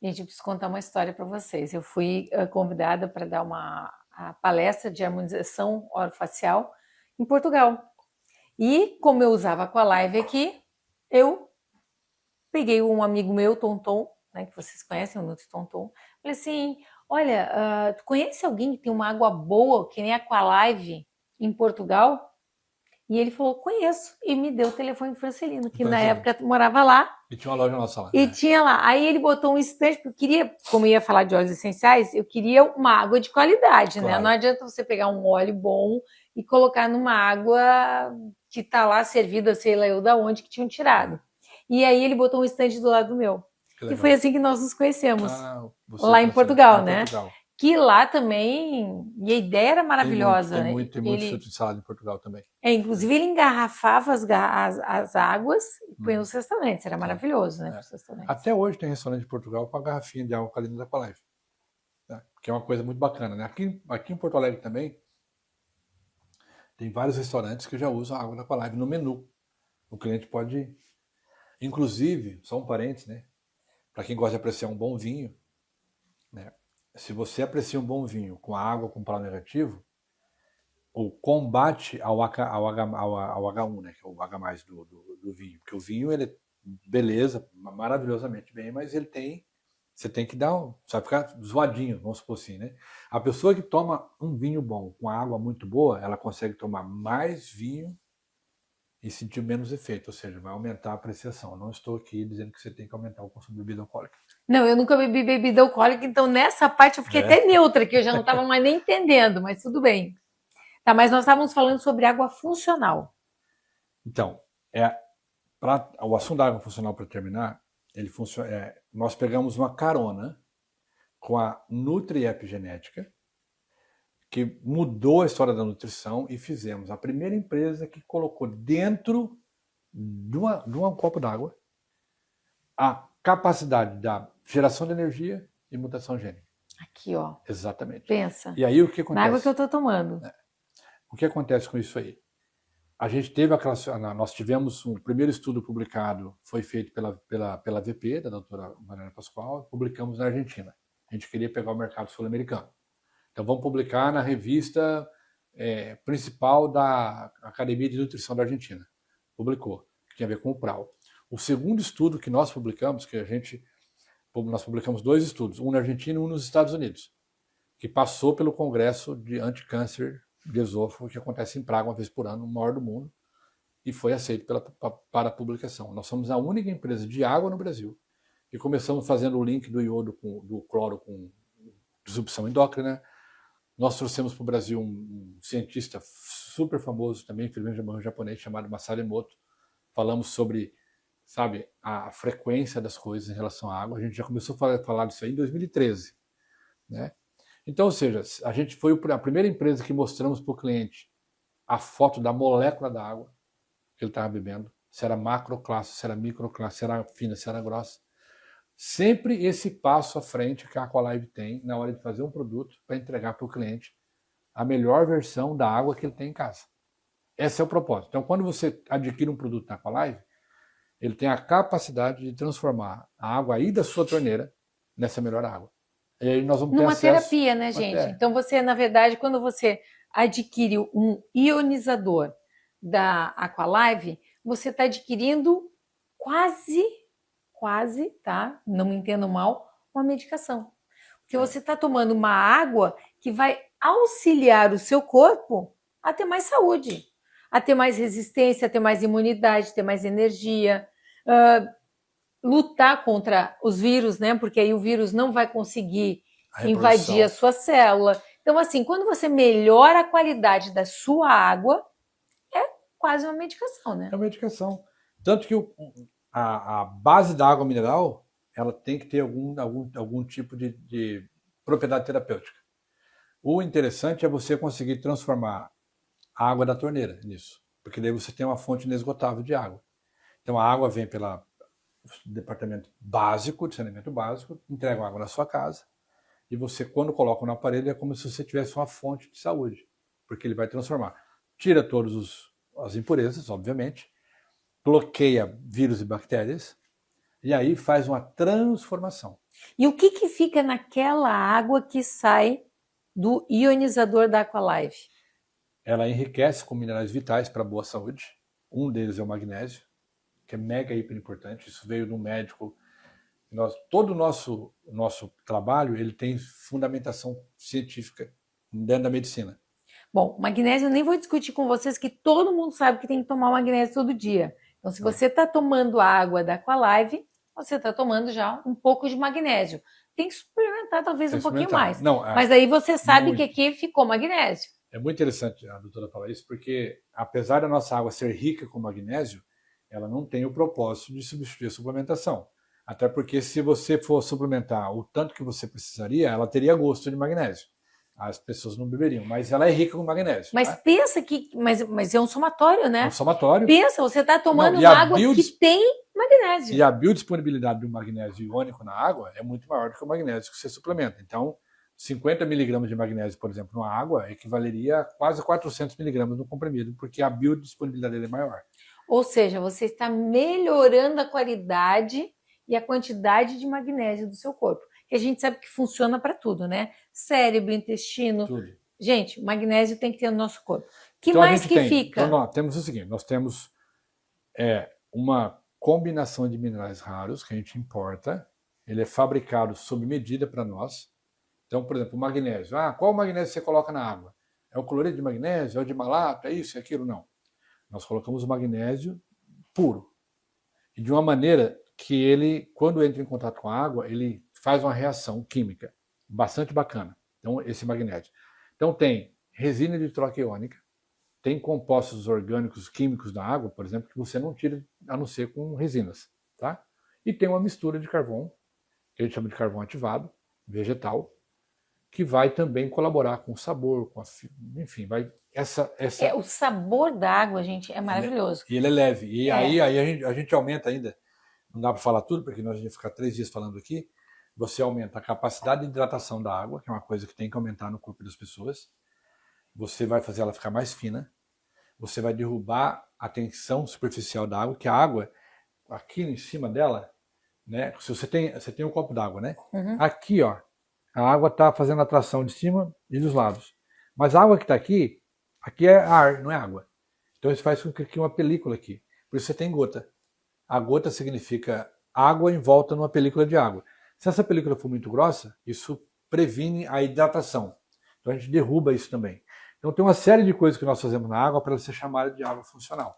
Gente, eu preciso contar uma história para vocês. Eu fui convidada para dar uma a palestra de harmonização orofacial em Portugal. E como eu usava Aqualive aqui, eu peguei um amigo meu, Tonton, né, que vocês conhecem, o Nutri Tonton. Falei assim, olha, tu conhece alguém que tem uma água boa, que nem Aqualive, em Portugal? E ele falou, conheço. E me deu o telefone de Francelino, que na época morava lá. E tinha uma loja nossa lá. E tinha lá. Aí ele botou um estante, porque eu queria, como ia falar de óleos essenciais, eu queria uma água de qualidade, né? Claro. Não adianta você pegar um óleo bom e colocar numa água que tá lá servida, sei lá eu da onde, que tinham tirado. E aí ele botou um estante do lado do meu. E foi assim que nós nos conhecemos. Lá em Portugal, né? Que lá também, e a ideia era maravilhosa. Tem muito estudo de salada em Portugal também. Inclusive ele engarrafava as águas e punha nos restaurantes, era maravilhoso, né? Até hoje tem restaurante em Portugal com a garrafinha de água alcalina da Aqualive, né? Que é uma coisa muito bacana, né? Aqui em Porto Alegre também tem vários restaurantes que já usam a água da Aqualive no menu. O cliente pode, inclusive, só um parênteses, né? Para quem gosta de apreciar um bom vinho, né? Se você aprecia um bom vinho com a água com pH negativo, o combate ao H1, né, que é o H+ do vinho. Porque o vinho, ele é beleza, maravilhosamente bem, mas ele tem, você tem que dar, vai ficar zoadinho, vamos supor assim, né? A pessoa que toma um vinho bom com água muito boa, ela consegue tomar mais vinho e sentir menos efeito, ou seja, vai aumentar a apreciação. Não estou aqui dizendo que você tem que aumentar o consumo de bebida alcoólica. Não, eu nunca bebi bebida alcoólica, então nessa parte eu fiquei até neutra, que eu já não estava mais nem entendendo, mas tudo bem. Tá, mas nós estávamos falando sobre água funcional. Então, o assunto da água funcional, para terminar, ele nós pegamos uma carona com a Nutri Epigenética, que mudou a história da nutrição, e fizemos a primeira empresa que colocou dentro de um copo d'água a capacidade da geração de energia e mutação gênica. Aqui, ó. Exatamente. Pensa. E aí o que acontece? Na água que eu estou tomando. O que acontece com isso aí? A gente nós tivemos um primeiro estudo publicado, foi feito pela VP, da doutora Mariana Pascoal, publicamos na Argentina. A gente queria pegar o mercado sul-americano. Então vamos publicar na revista principal da Academia de Nutrição da Argentina. Publicou, que tinha a ver com o PRAL. O segundo estudo que nós publicamos, nós publicamos 2 estudos, um na Argentina e um nos Estados Unidos, que passou pelo Congresso de Anticâncer de Esôfago, que acontece em Praga uma vez por ano, o maior do mundo, e foi aceito para a publicação. Nós somos a única empresa de água no Brasil, e começamos fazendo o link do iodo, do cloro com disrupção endócrina. Nós trouxemos para o Brasil um cientista super famoso também, filho de um japonês, chamado Masaru Emoto. Falamos sobre, sabe, a frequência das coisas em relação à água. A gente já começou a falar disso aí em 2013, né? Então, ou seja, a gente foi a primeira empresa que mostramos para o cliente a foto da molécula da água que ele estava bebendo, se era macroclasse, se era microclasse, se era fina, se era grossa. Sempre esse passo à frente que a Aqualive tem na hora de fazer um produto para entregar para o cliente a melhor versão da água que ele tem em casa. Esse é o propósito. Então, quando você adquire um produto da Aqualive, ele tem a capacidade de transformar a água aí da sua torneira nessa melhor água. E aí nós vamos ter numa terapia, né, gente? Então você, na verdade, quando você adquire um ionizador da Aqualive, você está adquirindo quase, tá? Não me entendo mal, uma medicação. Porque você está tomando uma água que vai auxiliar o seu corpo a ter mais saúde, a ter mais resistência, a ter mais imunidade, ter mais energia, lutar contra os vírus, né? Porque aí o vírus não vai conseguir invadir a sua célula. Então, assim, quando você melhora a qualidade da sua água, é quase uma medicação, né? É uma medicação. Tanto que a base da água mineral, ela tem que ter algum tipo de propriedade terapêutica. O interessante é você conseguir transformar a água da torneira nisso, porque daí você tem uma fonte inesgotável de água. Então a água vem pelo departamento básico, de saneamento básico, entrega água na sua casa, e você, quando coloca no aparelho, é como se você tivesse uma fonte de saúde, porque ele vai transformar. Tira todas as impurezas, obviamente, bloqueia vírus e bactérias, e aí faz uma transformação. E o que que fica naquela água que sai do ionizador da Aqualive? Ela enriquece com minerais vitais para a boa saúde. Um deles é o magnésio, que é mega hiper importante. Isso veio de um médico. Todo o nosso trabalho ele tem fundamentação científica dentro da medicina. Bom, magnésio eu nem vou discutir com vocês, que todo mundo sabe que tem que tomar o magnésio todo dia. Então, se você está tomando a água da Aqualive, você está tomando já um pouco de magnésio. Tem que suplementar talvez um pouquinho mais. Não, mas aí você sabe muito. que aqui ficou magnésio. É muito interessante a doutora falar isso, porque apesar da nossa água ser rica com magnésio, ela não tem o propósito de substituir a suplementação. Até porque se você for suplementar o tanto que você precisaria, ela teria gosto de magnésio. As pessoas não beberiam, mas ela é rica com magnésio. Mas tá? pensa que... Mas é um somatório, né? É um somatório. Pensa, você está tomando uma água que tem magnésio. E a biodisponibilidade do magnésio iônico na água é muito maior do que o magnésio que você suplementa. Então, 50 miligramas de magnésio, por exemplo, na água, equivaleria a quase 400 miligramas no comprimido, porque a biodisponibilidade dele é maior. Ou seja, você está melhorando a qualidade e a quantidade de magnésio do seu corpo. Que a gente sabe que funciona para tudo, né? Cérebro, intestino. Tudo. Gente, magnésio tem que ter no nosso corpo. Que então, mais que fica? Então, nós temos o seguinte, nós temos uma combinação de minerais raros que a gente importa, ele é fabricado sob medida para nós. Então, por exemplo, o magnésio. Qual magnésio você coloca na água? É o cloreto de magnésio? É o de malato? É isso? É aquilo? Não. Nós colocamos o magnésio puro. E de uma maneira que ele, quando entra em contato com a água, ele faz uma reação química bastante bacana. Então, esse magnésio. Então, tem resina de troca iônica, tem compostos orgânicos químicos da água, por exemplo, que você não tira a não ser com resinas. Tá? E tem uma mistura de carvão, que a gente chama de carvão ativado, vegetal, que vai também colaborar com o sabor, enfim, vai o sabor da água, gente, é maravilhoso. E ele é leve. E aí a gente aumenta ainda, não dá para falar tudo, porque nós vamos ficar 3 dias falando aqui, você aumenta a capacidade de hidratação da água, que é uma coisa que tem que aumentar no corpo das pessoas, você vai fazer ela ficar mais fina, você vai derrubar a tensão superficial da água, que a água, aqui em cima dela, né, se você tem um copo d'água, né? Uhum. Aqui, ó, a água está fazendo a tração de cima e dos lados. Mas a água que está aqui é ar, não é água. Então isso faz com que crie uma película aqui. Por isso você tem gota. A gota significa água em volta numa película de água. Se essa película for muito grossa, isso previne a hidratação. Então a gente derruba isso também. Então tem uma série de coisas que nós fazemos na água para ela ser chamada de água funcional.